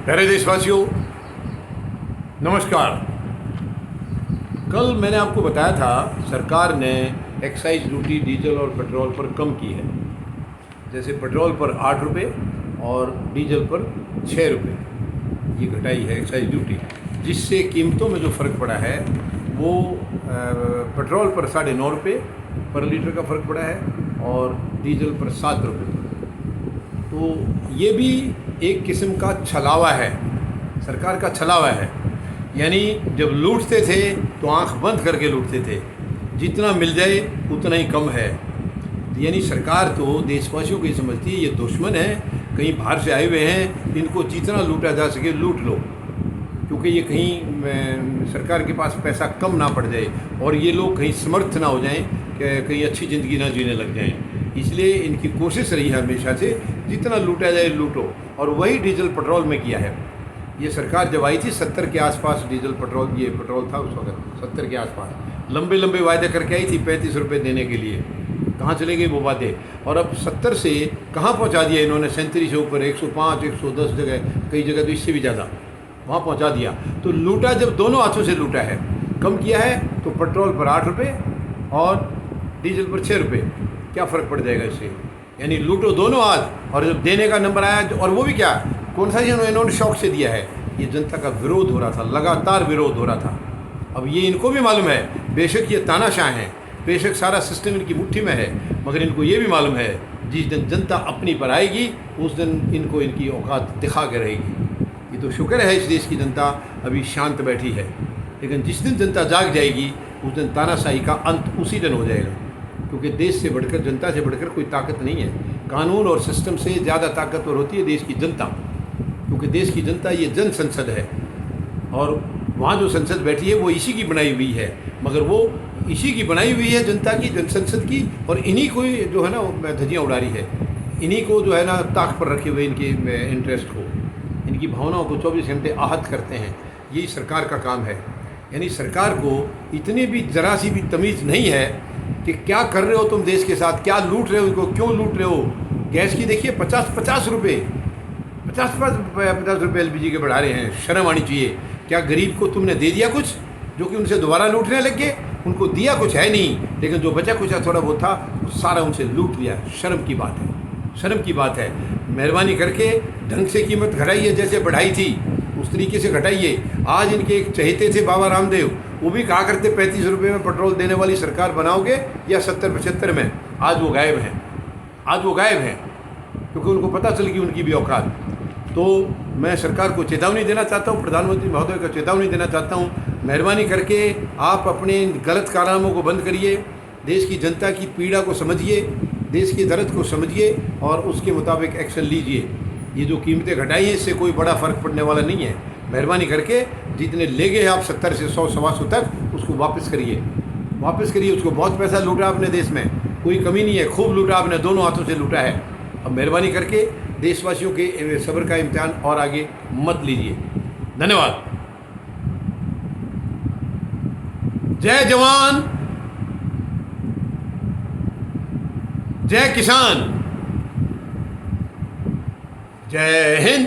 प्यारे देशवासियों, नमस्कार। कल मैंने आपको बताया था सरकार ने एक्साइज ड्यूटी डीजल और पेट्रोल पर कम की है। जैसे पेट्रोल पर 8 रुपये और डीजल पर 6 रुपये ये घटाई है एक्साइज ड्यूटी, जिससे कीमतों में जो फ़र्क पड़ा है वो पेट्रोल पर 9.5 रुपये पर लीटर का फ़र्क पड़ा है और डीजल पर 7 रुपये। तो ये भी एक किस्म का छलावा है, सरकार का छलावा है। यानी जब लूटते थे तो आंख बंद करके लूटते थे, जितना मिल जाए उतना ही कम है। यानी सरकार तो देशवासियों को ये समझती है ये दुश्मन है, कहीं बाहर से आए हुए हैं, इनको जितना लूटा जा सके लूट लो, क्योंकि ये कहीं सरकार के पास पैसा कम ना पड़ जाए और ये लोग कहीं समर्थ ना हो जाएं कि कहीं अच्छी ज़िंदगी ना जीने लग जाएं। इसलिए इनकी कोशिश रही है हमेशा से जितना लूटा जाए लूटो, और वही डीजल पेट्रोल में किया है। ये सरकार जब आई थी 70 के आसपास डीजल पेट्रोल ये पेट्रोल था उस वक्त 70 के आसपास, लंबे लंबे वायदे करके आई थी 35 रुपये देने के लिए। कहाँ चले गए वो वादे, और अब 70 से कहाँ पहुँचा दिया इन्होंने, 37 से ऊपर 105 110 जगह, कई जगह तो इससे भी ज़्यादा वहाँ पहुँचा दिया। तो लूटा जब दोनों हाथों से लूटा है, कम किया है तो पेट्रोल पर 8 रुपये और डीजल पर 6 रुपये, क्या फ़र्क पड़ जाएगा इससे। यानी लूटो दोनों हाथ, और जब देने का नंबर आया और वो भी क्या, कौन सा इन्होंने शौक से दिया है, ये जनता का विरोध हो रहा था, लगातार विरोध हो रहा था। अब ये इनको भी मालूम है, बेशक ये तानाशाह हैं, बेशक सारा सिस्टम इनकी मुट्ठी में है, मगर इनको ये भी मालूम है जिस दिन जनता अपनी पर आएगी उस दिन इनको इनकी औकात दिखा के रहेगी। ये तो शुक्र है इस देश की जनता अभी शांत बैठी है, लेकिन जिस दिन जनता जाग जाएगी उस दिन तानाशाही का अंत उसी दिन हो जाएगा। क्योंकि देश से बढ़कर, जनता से बढ़कर कोई ताकत नहीं है। कानून और सिस्टम से ज़्यादा ताकतवर होती है देश की जनता, क्योंकि देश की जनता ये जन संसद है, और वहाँ जो संसद बैठी है वो इसी की बनाई हुई है, मगर वो इसी की बनाई हुई है जनता की, जन संसद की, और इन्हीं को जो है ना धज्जियाँ उड़ा रही है, इन्हीं को जो है ना ताक पर रखे हुए इनके इंटरेस्ट को, इनकी भावनाओं को 24 घंटे आहत करते हैं। यही सरकार का काम है। यानी सरकार को इतनी भी ज़रा सी भी तमीज़ नहीं है कि क्या कर रहे हो तुम देश के साथ, क्या लूट रहे हो, इनको क्यों लूट रहे हो। गैस की देखिए 50 रुपये 50 रुपये LPG के बढ़ा रहे हैं, शर्म आनी चाहिए। क्या गरीब को तुमने दे दिया कुछ, जो कि उनसे दोबारा लूटने लग गए? उनको दिया कुछ है नहीं, लेकिन जो बचा कुछ थोड़ा बहुत था वो सारा उनसे लूट लिया। शर्म की बात है, शर्म की बात है। मेहरबानी करके ढंग से कीमत घटाइए, जैसे बढ़ाई थी उस तरीके से घटाइए। आज इनके एक चहेते थे बाबा रामदेव, वो भी कहा करते 35 रुपये में पेट्रोल देने वाली सरकार बनाओगे या 70-75 में। आज वो गायब हैं, आज वो गायब हैं, क्योंकि उनको पता चल गई उनकी भी औकात। तो मैं सरकार को चेतावनी देना चाहता हूँ, प्रधानमंत्री महोदय को चेतावनी देना चाहता हूँ, मेहरबानी करके आप अपने गलत कारनामों को बंद करिए, देश की जनता की पीड़ा को समझिए, देश के दर्द को समझिए और उसके मुताबिक एक्शन लीजिए। ये जो कीमतें घटाई हैं इससे कोई बड़ा फ़र्क पड़ने वाला नहीं है। मेहरबानी करके जितने ले गए आप 70 से 100 सवा 100 तक, उसको वापस करिए, वापस करिए। उसको बहुत पैसा लूटा आपने देश में, कोई कमी नहीं है, खूब लूटा आपने, दोनों हाथों से लूटा है। अब मेहरबानी करके देशवासियों के सब्र का इम्तिहान और आगे मत लीजिए। धन्यवाद। जय जवान, जय किसान, जय हिंद।